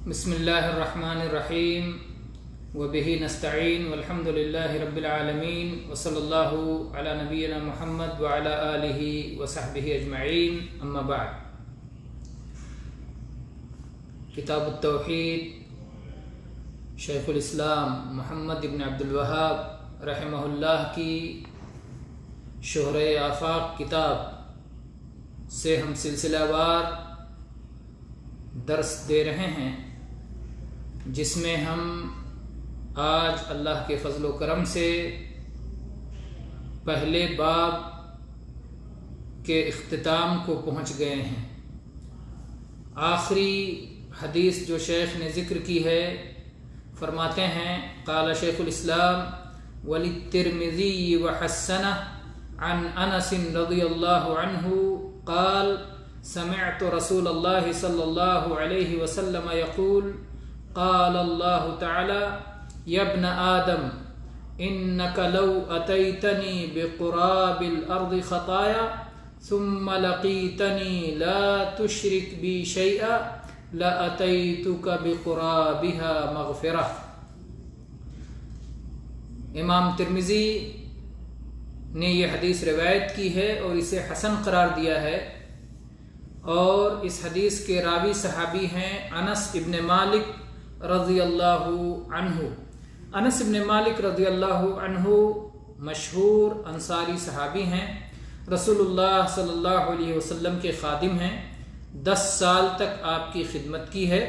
بسم اللہ الرحمن الرحیم وبہ نستعین والحمد للہ رب العالمین وصلی اللہ علی نبینا محمد وعلی آلہ وصحبہ اجمعین اما بعد۔ کتاب التوحید شیخ الاسلام محمد ابن عبد الوہاب رحمہ اللہ کی شہرہ آفاق کتاب سے ہم سلسلہ وار درس دے رہے ہیں، جس میں ہم آج اللہ کے فضل و کرم سے پہلے باب کے اختتام کو پہنچ گئے ہیں۔ آخری حدیث جو شیخ نے ذکر کی ہے، فرماتے ہیں قال شیخ الاسلام وللترمذی وحسنہ عن انس رضی اللہ عنہ قال سمعت رسول اللہ صلی اللہ علیہ وسلم یقول قال اللہ تعالی یا ابن آدم انک لو اتیتنی بقراب الارض خطایا ثم لقیتنی لا تشرک بی شیئا لاتیتک بقرابها مغفرہ۔ امام ترمذی نے یہ حدیث روایت کی ہے اور اسے حسن قرار دیا ہے، اور اس حدیث کے راوی صحابی ہیں انس ابن مالک رضی اللہ عنہ۔ انس ابن مالک رضی اللہ عنہ مشہور انصاری صحابی ہیں، رسول اللہ صلی اللہ علیہ وسلم کے خادم ہیں، 10 سال تک آپ کی خدمت کی ہے۔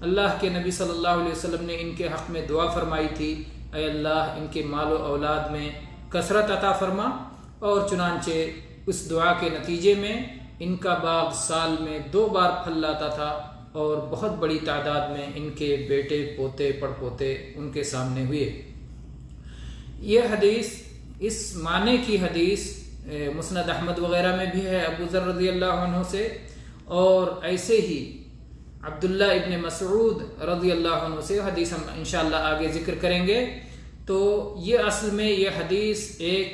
اللہ کے نبی صلی اللہ علیہ وسلم نے ان کے حق میں دعا فرمائی تھی، اے اللہ ان کے مال و اولاد میں کثرت عطا فرما، اور چنانچہ اس دعا کے نتیجے میں ان کا باغ سال میں 2 بار پھل لاتا تھا، اور بہت بڑی تعداد میں ان کے بیٹے پوتے پڑ پوتے ان کے سامنے ہوئے۔ یہ حدیث، اس معنی کی حدیث مسند احمد وغیرہ میں بھی ہے ابو ذر رضی اللہ عنہ سے، اور ایسے ہی عبداللہ ابن مسعود رضی اللہ عنہ سے حدیث ہم انشاءاللہ آگے ذکر کریں گے۔ تو یہ اصل میں یہ حدیث ایک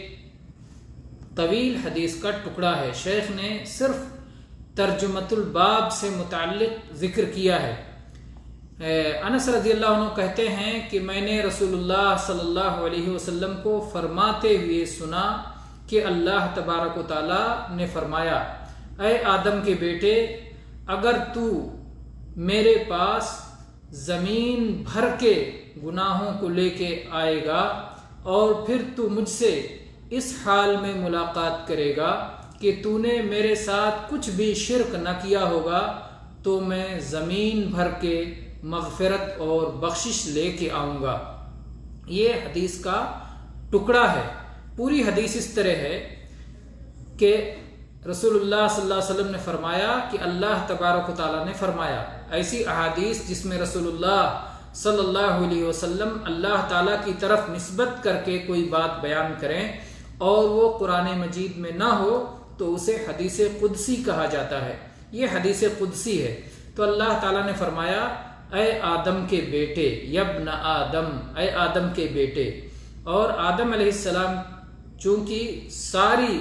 طویل حدیث کا ٹکڑا ہے، شیخ نے صرف ترجمۃ الباب سے متعلق ذکر کیا ہے۔ انس رضی اللہ عنہ کہتے ہیں کہ میں نے رسول اللہ صلی اللہ علیہ وسلم کو فرماتے ہوئے سنا کہ اللہ تبارک و تعالی نے فرمایا، اے آدم کے بیٹے، اگر تو میرے پاس زمین بھر کے گناہوں کو لے کے آئے گا اور پھر تو مجھ سے اس حال میں ملاقات کرے گا کہ تو نے میرے ساتھ کچھ بھی شرک نہ کیا ہوگا، تو میں زمین بھر کے مغفرت اور بخشش لے کے آؤں گا۔ یہ حدیث کا ٹکڑا ہے۔ پوری حدیث اس طرح ہے کہ رسول اللہ صلی اللہ علیہ وسلم نے فرمایا کہ اللہ تبارک و تعالیٰ نے فرمایا۔ ایسی احادیث جس میں رسول اللہ صلی اللہ علیہ وسلم اللہ تعالیٰ کی طرف نسبت کر کے کوئی بات بیان کریں اور وہ قرآن مجید میں نہ ہو تو اسے حدیث قدسی کہا جاتا ہے۔ یہ حدیث قدسی ہے۔ تو اللہ تعالیٰ نے فرمایا، اے آدم کے بیٹے، یبن آدم، اے آدم کے بیٹے۔ اور آدم علیہ السلام چونکہ ساری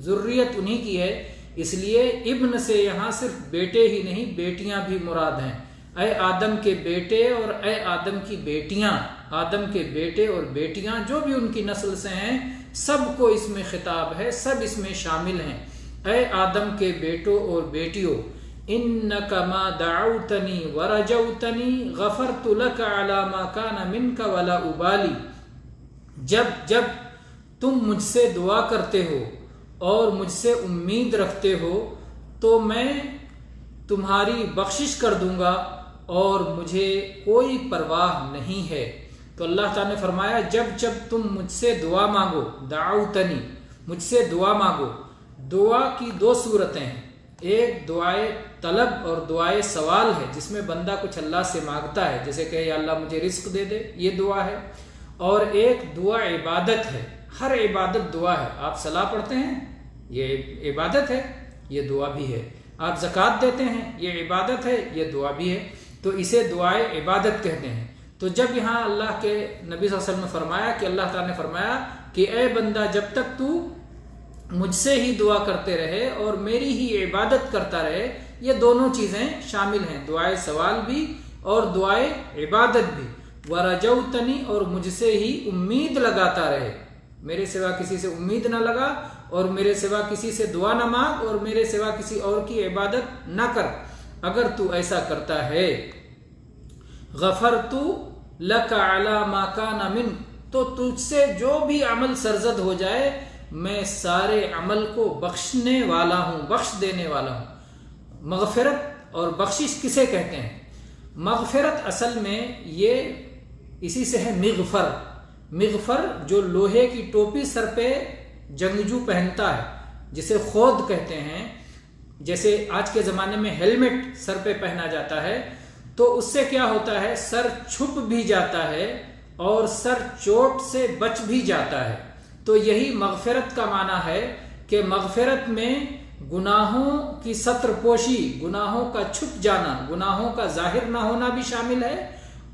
ذریت انہی کی ہے، اس لیے ابن سے یہاں صرف بیٹے ہی نہیں بیٹیاں بھی مراد ہیں۔ اے آدم کے بیٹے اور اے آدم کی بیٹیاں، آدم کے بیٹے اور بیٹیاں جو بھی ان کی نسل سے ہیں، سب کو اس میں خطاب ہے، سب اس میں شامل ہیں۔ اے آدم کے بیٹوں اور بیٹیوں، انک ما دعوتنی ورجوتنی غفرت لک علی ما کان منک ولا ابالی۔ جب تم مجھ سے دعا کرتے ہو اور مجھ سے امید رکھتے ہو تو میں تمہاری بخشش کر دوں گا، اور مجھے کوئی پرواہ نہیں ہے۔ تو اللہ تعالیٰ نے فرمایا، جب تم مجھ سے دعا مانگو، دعوتنی، مجھ سے دعا مانگو۔ دعا کی 2 صورتیں ہیں، ایک دعائے طلب اور دعائے سوال ہے، جس میں بندہ کچھ اللہ سے مانگتا ہے، جیسے کہ یا اللہ مجھے رزق دے دے، یہ دعا ہے۔ اور ایک دعا عبادت ہے، ہر عبادت دعا ہے۔ آپ صلاۃ پڑھتے ہیں، یہ عبادت ہے، یہ دعا بھی ہے۔ آپ زکوٰۃ دیتے ہیں، یہ عبادت ہے، یہ دعا بھی ہے۔ تو اسے دعائے عبادت کہتے ہیں۔ تو جب یہاں اللہ کے نبی صلی اللہ علیہ وسلم نے فرمایا کہ اللہ تعالیٰ نے فرمایا کہ اے بندہ، جب تک تو مجھ سے ہی دعا کرتے رہے اور میری ہی عبادت کرتا رہے، یہ دونوں چیزیں شامل ہیں، دعائے سوال بھی، اور دعائے عبادت بھی، ورجوتنی اور مجھ سے ہی امید لگاتا رہے، میرے سوا کسی سے امید نہ لگا اور میرے سوا کسی سے دعا نہ مانگ اور میرے سوا کسی اور کی عبادت نہ کر، اگر تو ایسا کرتا ہے غفرت لک علی ما کان من، تو تجھ سے جو بھی عمل سرزد ہو جائے میں سارے عمل کو بخشنے والا ہوں، بخش دینے والا ہوں۔ مغفرت اور بخشش کسے کہتے ہیں؟ مغفرت اصل میں یہ اسی سے ہے مغفر، مغفر جو لوہے کی ٹوپی سر پہ جنگجو پہنتا ہے جسے خود کہتے ہیں، جیسے آج کے زمانے میں ہیلمٹ سر پہ پہنا جاتا ہے، تو اس سے کیا ہوتا ہے سر چھپ بھی جاتا ہے اور سر چوٹ سے بچ بھی جاتا ہے۔ تو یہی مغفرت کا معنی ہے کہ مغفرت میں گناہوں کی ستر پوشی، گناہوں کا چھپ جانا، گناہوں کا ظاہر نہ ہونا بھی شامل ہے،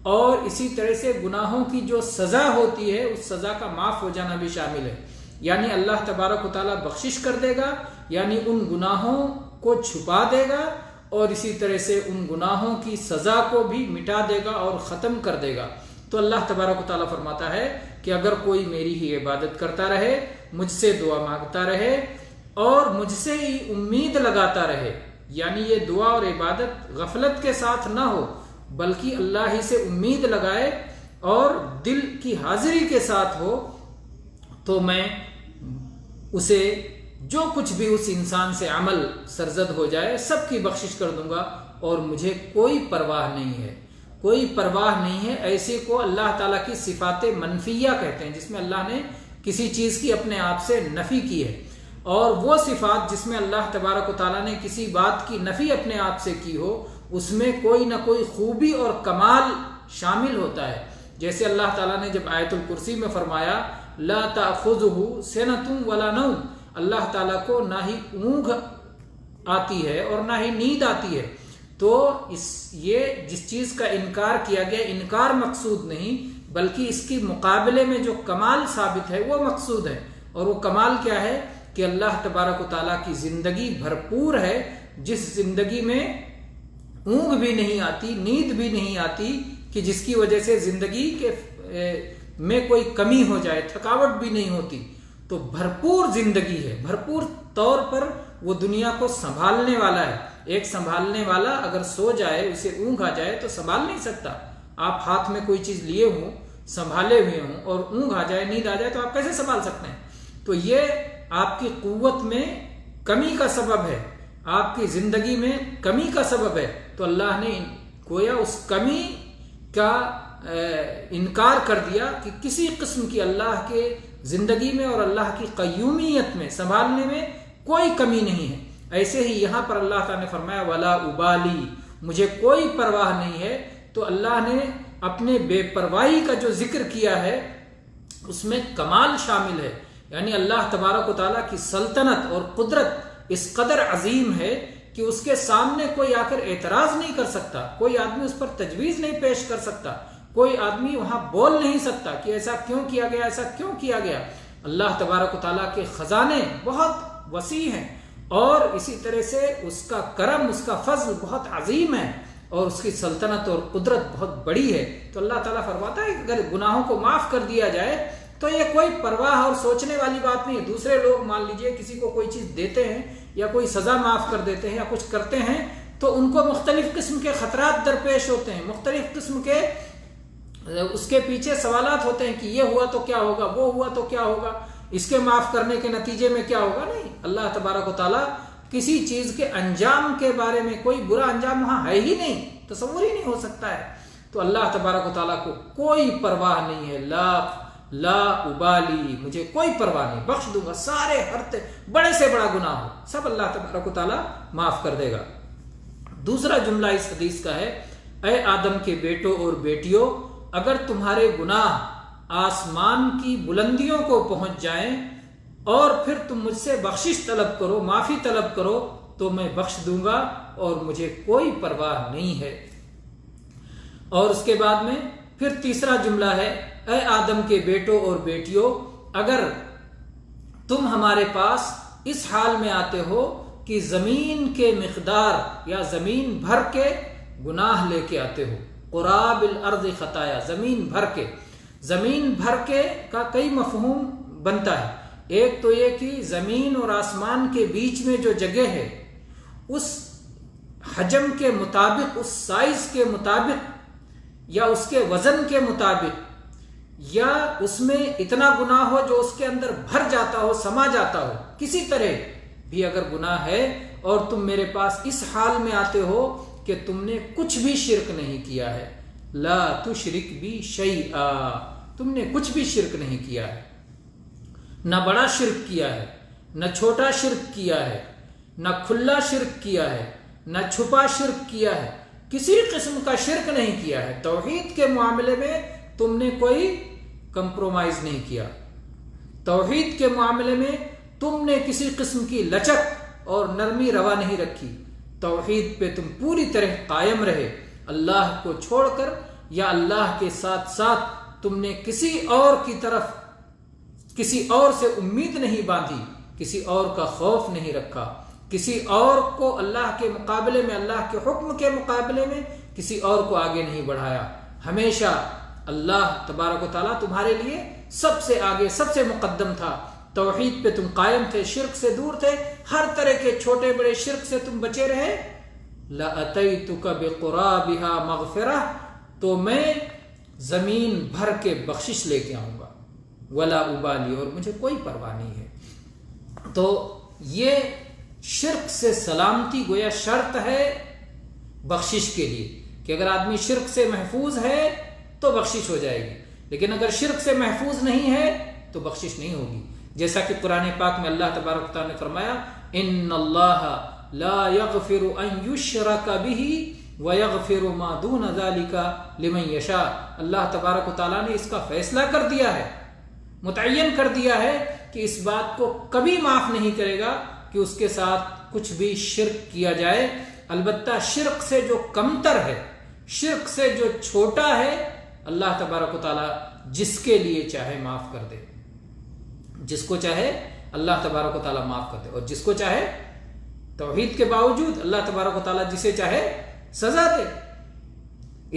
اور اسی طرح سے گناہوں کی جو سزا ہوتی ہے اس سزا کا معاف ہو جانا بھی شامل ہے۔ یعنی اللہ تبارک و تعالیٰ بخشش کر دے گا، یعنی ان گناہوں کو چھپا دے گا، اور اسی طرح سے ان گناہوں کی سزا کو بھی مٹا دے گا اور ختم کر دے گا۔ تو اللہ تبارک و تعالیٰ فرماتا ہے کہ اگر کوئی میری ہی عبادت کرتا رہے، مجھ سے دعا مانگتا رہے اور مجھ سے ہی امید لگاتا رہے، یعنی یہ دعا اور عبادت غفلت کے ساتھ نہ ہو بلکہ اللہ ہی سے امید لگائے اور دل کی حاضری کے ساتھ ہو، تو میں اسے جو کچھ بھی اس انسان سے عمل سرزد ہو جائے سب کی بخشش کر دوں گا، اور مجھے کوئی پرواہ نہیں ہے، کوئی پرواہ نہیں ہے۔ ایسے کو اللہ تعالیٰ کی صفات منفیہ کہتے ہیں، جس میں اللہ نے کسی چیز کی اپنے آپ سے نفی کی ہے، اور وہ صفات جس میں اللہ تبارک و تعالیٰ نے کسی بات کی نفی اپنے آپ سے کی ہو اس میں کوئی نہ کوئی خوبی اور کمال شامل ہوتا ہے۔ جیسے اللہ تعالیٰ نے جب آیت الکرسی میں فرمایا لا تأخذہ سنۃ ولا نوم، اللہ تعالیٰ کو نہ ہی اونگ آتی ہے اور نہ ہی نیند آتی ہے، تو یہ جس چیز کا انکار کیا گیا، انکار مقصود نہیں بلکہ اس کی مقابلے میں جو کمال ثابت ہے وہ مقصود ہے، اور وہ کمال کیا ہے کہ اللہ تبارک و تعالیٰ کی زندگی بھرپور ہے، جس زندگی میں اونگ بھی نہیں آتی، نیند بھی نہیں آتی، کہ جس کی وجہ سے زندگی کے میں کوئی کمی ہو جائے، تھکاوٹ بھی نہیں ہوتی، تو بھرپور زندگی ہے، بھرپور طور پر وہ دنیا کو سنبھالنے والا ہے۔ ایک سنبھالنے والا اگر سو جائے، اسے اونگ آ جائے تو سنبھال نہیں سکتا۔ آپ ہاتھ میں کوئی چیز لیے ہوں، سنبھالے ہوئے ہوں، اور اونگ آ جائے، نیند آ جائے تو آپ کیسے سنبھال سکتے ہیں؟ تو یہ آپ کی قوت میں کمی کا سبب ہے، آپ کی زندگی میں کمی کا سبب ہے، تو اللہ نے گویا اس کمی کا انکار کر دیا کہ کسی قسم کی اللہ کے زندگی میں اور اللہ کی قیومیت میں، سنبھالنے میں کوئی کمی نہیں ہے۔ ایسے ہی یہاں پر اللہ تعالیٰ نے فرمایا ولا ابالی، مجھے کوئی پرواہ نہیں ہے، تو اللہ نے اپنے بے پرواہی کا جو ذکر کیا ہے اس میں کمال شامل ہے، یعنی اللہ تبارک و تعالیٰ کی سلطنت اور قدرت اس قدر عظیم ہے کہ اس کے سامنے کوئی آ کر اعتراض نہیں کر سکتا، کوئی آدمی اس پر تجویز نہیں پیش کر سکتا، کوئی آدمی وہاں بول نہیں سکتا کہ ایسا کیوں کیا گیا، ایسا کیوں کیا گیا۔ اللہ تبارک و تعالیٰ کے خزانے بہت وسیع ہیں، اور اسی طرح سے اس کا کرم، اس کا فضل بہت عظیم ہے، اور اس کی سلطنت اور قدرت بہت بڑی ہے۔ تو اللہ تعالیٰ فرماتا ہے کہ اگر گناہوں کو معاف کر دیا جائے تو یہ کوئی پرواہ اور سوچنے والی بات نہیں ہے۔ دوسرے لوگ مان لیجئے کسی کو کوئی چیز دیتے ہیں یا کوئی سزا معاف کر دیتے ہیں یا کچھ کرتے ہیں، تو ان کو مختلف قسم کے خطرات درپیش ہوتے ہیں، مختلف قسم کے اس کے پیچھے سوالات ہوتے ہیں کہ یہ ہوا تو کیا ہوگا، وہ ہوا تو کیا ہوگا، اس کے معاف کرنے کے نتیجے میں کیا ہوگا۔ نہیں، اللہ تبارک و تعالیٰ کسی چیز کے انجام کے بارے میں، کوئی برا انجام وہاں ہے ہی نہیں، تصور ہی نہیں ہو سکتا ہے، تو اللہ تبارک و تعالیٰ کو کوئی پرواہ نہیں ہے۔ لا ابالی، مجھے کوئی پرواہ نہیں، بخش دوں گا، سارے ہر بڑے سے بڑا گناہ ہو سب اللہ تبارک و تعالیٰ معاف کر دے گا۔ دوسرا جملہ اس حدیث کا ہے اے آدم کے بیٹوں اور بیٹیوں، اگر تمہارے گناہ آسمان کی بلندیوں کو پہنچ جائیں اور پھر تم مجھ سے بخشش طلب کرو، معافی طلب کرو، تو میں بخش دوں گا اور مجھے کوئی پرواہ نہیں ہے۔ اور اس کے بعد میں پھر تیسرا جملہ ہے اے آدم کے بیٹوں اور بیٹیوں، اگر تم ہمارے پاس اس حال میں آتے ہو کہ زمین کے مقدار یا زمین بھر کے گناہ لے کے آتے ہو، قراب الارض خطایا، زمین بھر کے کا کئی مفہوم بنتا ہے۔ ایک تو یہ کہ زمین اور آسمان کے بیچ میں جو جگہ ہے اس حجم کے مطابق، اس سائز کے مطابق یا اس کے وزن کے مطابق یا اس میں اتنا گناہ ہو جو اس کے اندر بھر جاتا ہو، سما جاتا ہو، کسی طرح بھی اگر گناہ ہے اور تم میرے پاس اس حال میں آتے ہو کہ تم نے کچھ بھی شرک نہیں کیا ہے، لا تشرک بی شیئا، تم نے کچھ بھی شرک نہیں کیا ہے، نہ بڑا شرک کیا ہے، نہ چھوٹا شرک کیا ہے، نہ کھلا شرک کیا ہے، نہ چھپا شرک کیا ہے، کسی قسم کا شرک نہیں کیا ہے۔ توحید کے معاملے میں تم نے کوئی کمپرومائز نہیں کیا، توحید کے معاملے میں تم نے کسی قسم کی لچک اور نرمی روا نہیں رکھی، توحید پہ تم پوری طرح قائم رہے، اللہ کو چھوڑ کر یا اللہ کے ساتھ ساتھ تم نے کسی اور کی طرف، کسی اور سے امید نہیں باندھی، کسی اور کا خوف نہیں رکھا، کسی اور کو اللہ کے مقابلے میں، اللہ کے حکم کے مقابلے میں کسی اور کو آگے نہیں بڑھایا۔ ہمیشہ اللہ تبارک و تعالیٰ تمہارے لیے سب سے آگے، سب سے مقدم تھا، توحید پہ تم قائم تھے، شرک سے دور تھے، ہر طرح کے چھوٹے بڑے شرک سے تم بچے رہے۔ لَأَتَيْتُكَ بِقُرَابِهَا مَغْفِرَةً، تو میں زمین بھر کے بخشش لے کے آؤں گا، ولا ابالی، اور مجھے کوئی پرواہ نہیں ہے۔ تو یہ شرک سے سلامتی گویا شرط ہے بخشش کے لیے، کہ اگر آدمی شرک سے محفوظ ہے تو بخشش ہو جائے گی، لیکن اگر شرک سے محفوظ نہیں ہے تو بخشش نہیں ہوگی۔ جیسا کہ قرآن پاک میں اللہ تبارک و تعالیٰ نے فرمایا، ان اللہ لا یغفر ان یشرک بہ ویغفر ما دون ذلک لمن یشاء، اللہ تبارک و تعالیٰ نے اس کا فیصلہ کر دیا ہے، متعین کر دیا ہے کہ اس بات کو کبھی معاف نہیں کرے گا کہ اس کے ساتھ کچھ بھی شرک کیا جائے، البتہ شرک سے جو کمتر ہے، شرک سے جو چھوٹا ہے، اللہ تبارک و تعالیٰ جس کے لیے چاہے معاف کر دے، جس کو چاہے اللہ تبارک و تعالیٰ معاف کر دے، اور جس کو چاہے توحید کے باوجود اللہ تبارک و تعالیٰ جسے چاہے سزا دے۔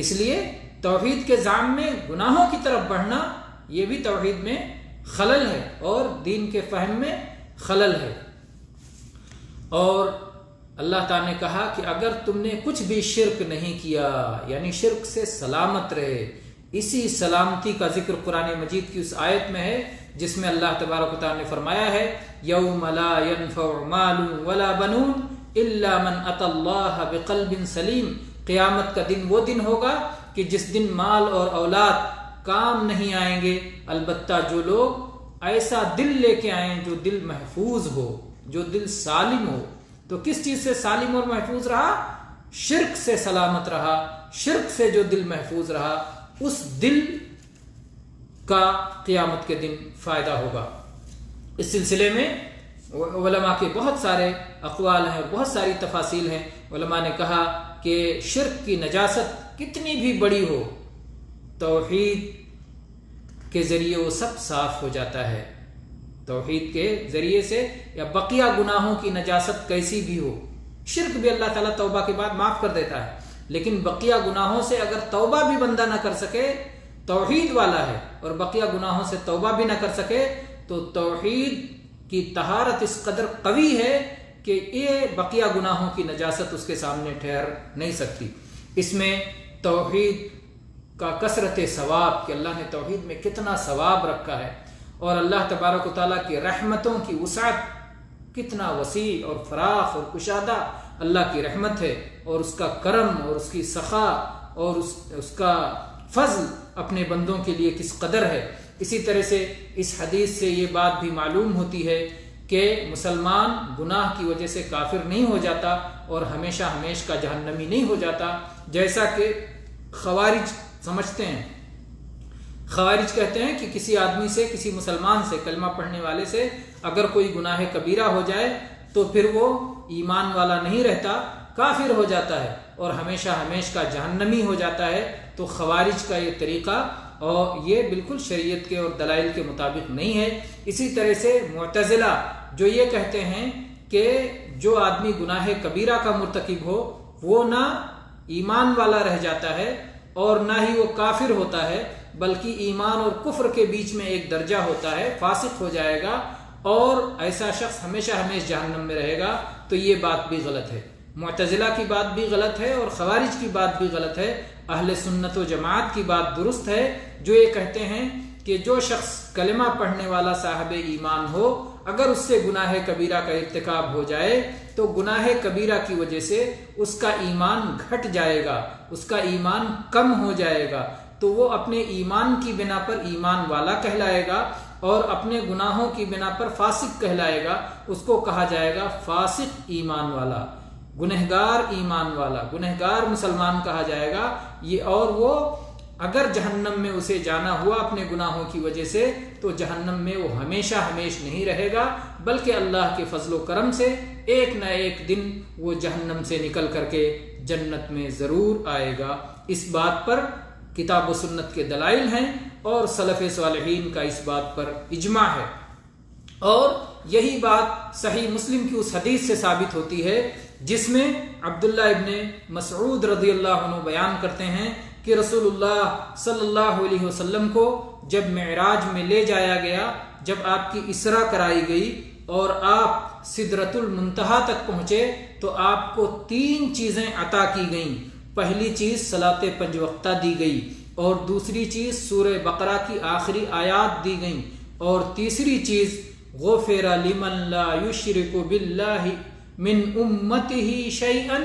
اس لیے توحید کے ذام میں گناہوں کی طرف بڑھنا یہ بھی توحید میں خلل ہے اور دین کے فہم میں خلل ہے۔ اور اللہ تعالیٰ نے کہا کہ اگر تم نے کچھ بھی شرک نہیں کیا، یعنی شرک سے سلامت رہے، اسی سلامتی کا ذکر قرآن مجید کی اس آیت میں ہے جس میں اللہ تبارک و تعالیٰ نے فرمایا ہے، یوم لا ينفع مال ولا بنون الا من اتى اللہ بقلب سلیم، قیامت کا دن وہ دن ہوگا کہ جس دن مال اور اولاد کام نہیں آئیں گے، البتہ جو لوگ ایسا دل لے کے آئیں جو دل محفوظ ہو، جو دل سالم ہو۔ تو کس چیز سے سالم اور محفوظ رہا؟ شرک سے سلامت رہا، شرک سے جو دل محفوظ رہا، اس دل کا قیامت کے دن فائدہ ہوگا۔ اس سلسلے میں علماء کے بہت سارے اقوال ہیں، بہت ساری تفاصیل ہیں۔ علماء نے کہا کہ شرک کی نجاست کتنی بھی بڑی ہو، توحید کے ذریعے وہ سب صاف ہو جاتا ہے، توحید کے ذریعے سے، یا بقیہ گناہوں کی نجاست کیسی بھی ہو، شرک بھی اللہ تعالیٰ توبہ کے بعد معاف کر دیتا ہے، لیکن بقیہ گناہوں سے اگر توبہ بھی بندہ نہ کر سکے، توحید والا ہے اور بقیہ گناہوں سے توبہ بھی نہ کر سکے، تو توحید کی طہارت اس قدر قوی ہے کہ یہ بقیہ گناہوں کی نجاست اس کے سامنے ٹھہر نہیں سکتی۔ اس میں توحید کا کثرت ثواب، کہ اللہ نے توحید میں کتنا ثواب رکھا ہے، اور اللہ تبارک و تعالیٰ کی رحمتوں کی وسعت کتنا وسیع اور فراخ اور کشادہ اللہ کی رحمت ہے، اور اس کا کرم اور اس کی سخا اور اس کا فضل اپنے بندوں کے لیے کس قدر ہے۔ اسی طرح سے اس حدیث سے یہ بات بھی معلوم ہوتی ہے کہ مسلمان گناہ کی وجہ سے کافر نہیں ہو جاتا اور ہمیشہ ہمیش کا جہنمی نہیں ہو جاتا، جیسا کہ خوارج سمجھتے ہیں۔ خوارج کہتے ہیں کہ کسی آدمی سے، کسی مسلمان سے، کلمہ پڑھنے والے سے اگر کوئی گناہ کبیرہ ہو جائے تو پھر وہ ایمان والا نہیں رہتا، کافر ہو جاتا ہے اور ہمیشہ ہمیش کا جہنمی ہو جاتا ہے۔ تو خوارج کا یہ طریقہ اور یہ بالکل شریعت کے اور دلائل کے مطابق نہیں ہے۔ اسی طرح سے معتزلہ جو یہ کہتے ہیں کہ جو آدمی گناہ کبیرہ کا مرتکب ہو وہ نہ ایمان والا رہ جاتا ہے اور نہ ہی وہ کافر ہوتا ہے، بلکہ ایمان اور کفر کے بیچ میں ایک درجہ ہوتا ہے، فاسق ہو جائے گا اور ایسا شخص ہمیشہ ہمیشہ جہنم میں رہے گا، تو یہ بات بھی غلط ہے۔ معتزلہ کی بات بھی غلط ہے اور خوارج کی بات بھی غلط ہے۔ اہل سنت و جماعت کی بات درست ہے، جو یہ کہتے ہیں کہ جو شخص کلمہ پڑھنے والا صاحب ایمان ہو، اگر اس سے گناہ کبیرہ کا ارتکاب ہو جائے تو گناہ کبیرہ کی وجہ سے اس کا ایمان گھٹ جائے گا، اس کا ایمان کم ہو جائے گا، تو وہ اپنے ایمان کی بنا پر ایمان والا کہلائے گا اور اپنے گناہوں کی بنا پر فاسق کہلائے گا۔ اس کو کہا جائے گا فاسق ایمان والا، گنہگار ایمان والا، گنہگار مسلمان کہا جائے گا یہ۔ اور وہ اگر جہنم میں اسے جانا ہوا اپنے گناہوں کی وجہ سے تو جہنم میں وہ ہمیشہ ہمیشہ نہیں رہے گا، بلکہ اللہ کے فضل و کرم سے ایک نہ ایک دن وہ جہنم سے نکل کر کے جنت میں ضرور آئے گا۔ اس بات پر کتاب و سنت کے دلائل ہیں اور سلف صالحین کا اس بات پر اجماع ہے، اور یہی بات صحیح مسلم کی اس حدیث سے ثابت ہوتی ہے جس میں عبداللہ ابن مسعود رضی اللہ عنہ بیان کرتے ہیں کہ رسول اللہ صلی اللہ علیہ وسلم کو جب معراج میں لے جایا گیا، جب آپ کی اسرا کرائی گئی اور آپ سدرۃ المنتہا تک پہنچے تو آپ کو 3 چیزیں عطا کی گئیں۔ پہلی چیز صلاۃ 5 وقتہ دی گئی، اور دوسری چیز سورہ بقرہ کی آخری آیات دی گئیں، اور تیسری چیز غفر لمن لا یشرک باللہ من امتہ شیئا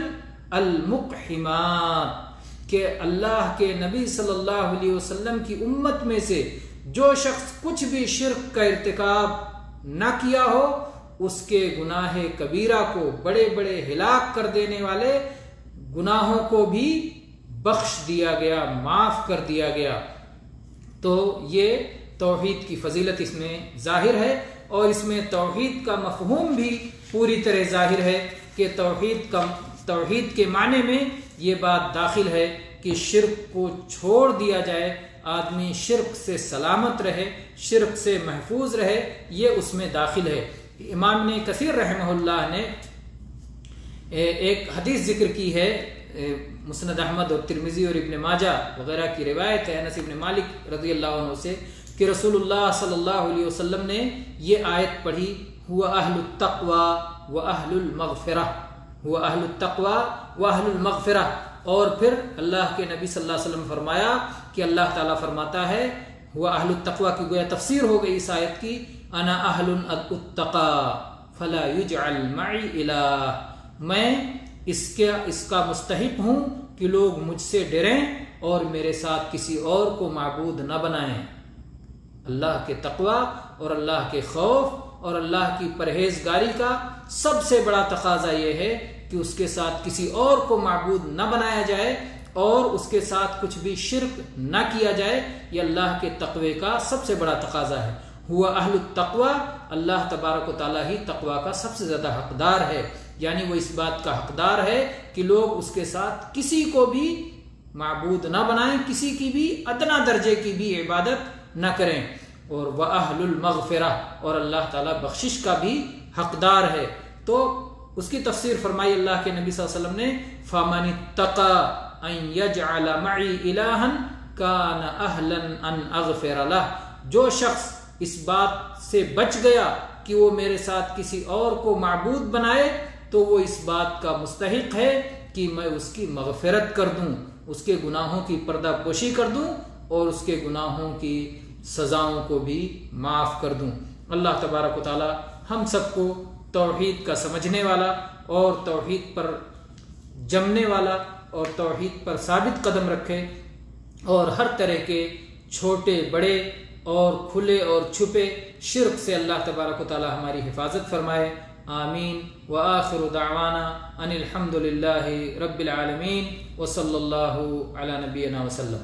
المقحمات، کہ اللہ کے نبی صلی اللہ علیہ وسلم کی امت میں سے جو شخص کچھ بھی شرک کا ارتکاب نہ کیا ہو، اس کے گناہ کبیرہ کو، بڑے بڑے ہلاک کر دینے والے گناہوں کو بھی بخش دیا گیا، معاف کر دیا گیا۔ تو یہ توحید کی فضیلت اس میں ظاہر ہے، اور اس میں توحید کا مفہوم بھی پوری طرح ظاہر ہے کہ توحید کے معنی میں یہ بات داخل ہے کہ شرک کو چھوڑ دیا جائے، آدمی شرک سے سلامت رہے، شرک سے محفوظ رہے، یہ اس میں داخل ہے۔ امام نے کثیر رحمہ اللہ نے ایک حدیث ذکر کی ہے، مسند احمد اور ترمذی اور ابن ماجہ وغیرہ کی روایت ہے انس ابن مالک رضی اللہ عنہ سے کہ رسول اللہ صلی اللہ علیہ وسلم نے یہ آیت پڑھی، ہوا اہل التقوی و اہل المغفرہ، ہوا اہل التقوی و اہل المغفرہ، اور پھر اللہ کے نبی صلی اللہ علیہ وسلم فرمایا کہ اللہ تعالیٰ فرماتا ہے ہوا اہل التقوی کی گویا تفسیر ہو گئی اس آیت کی، انا اہل اتقا فلا یجعل معی الہ، میں اس کا مستحق ہوں کہ لوگ مجھ سے ڈریں اور میرے ساتھ کسی اور کو معبود نہ بنائیں۔ اللہ کے تقوی اور اللہ کے خوف اور اللہ کی پرہیزگاری کا سب سے بڑا تقاضا یہ ہے کہ اس کے ساتھ کسی اور کو معبود نہ بنایا جائے اور اس کے ساتھ کچھ بھی شرک نہ کیا جائے، یہ اللہ کے تقوی کا سب سے بڑا تقاضا ہے۔ ہوا اہل التقوی، اللہ تبارک و تعالیٰ ہی تقوی کا سب سے زیادہ حقدار ہے، یعنی وہ اس بات کا حقدار ہے کہ لوگ اس کے ساتھ کسی کو بھی معبود نہ بنائیں، کسی کی بھی ادنا درجے کی بھی عبادت نہ کریں۔ اور وَأَهْلُ الْمَغْفِرَةِ، اور اللہ تعالیٰ بخشش کا بھی حقدار ہے۔ تو اس کی تفسیر فرمائی اللہ کے نبی صلی اللہ علیہ وسلم نے، فَمَنِ اتَّقَى أَن يَجْعَلَ مَعِي إِلَٰهًا كَانَ أَهْلًا أَنْ أَغْفِرَ لَهُ، جو شخص اس بات سے بچ گیا کہ وہ میرے ساتھ کسی اور کو معبود بنائے تو وہ اس بات کا مستحق ہے کہ میں اس کی مغفرت کر دوں، اس کے گناہوں کی پردہ پوشی کر دوں اور اس کے گناہوں کی سزاؤں کو بھی معاف کر دوں۔ اللہ تبارک و تعالی ہم سب کو توحید کا سمجھنے والا اور توحید پر جمنے والا اور توحید پر ثابت قدم رکھے، اور ہر طرح کے چھوٹے بڑے اور کھلے اور چھپے شرک سے اللہ تبارک و تعالی ہماری حفاظت فرمائے۔ آمین۔ وآخر دعوانا ان الحمد للہ رب العالمین، وصلی اللہ علی نبینا وسلم۔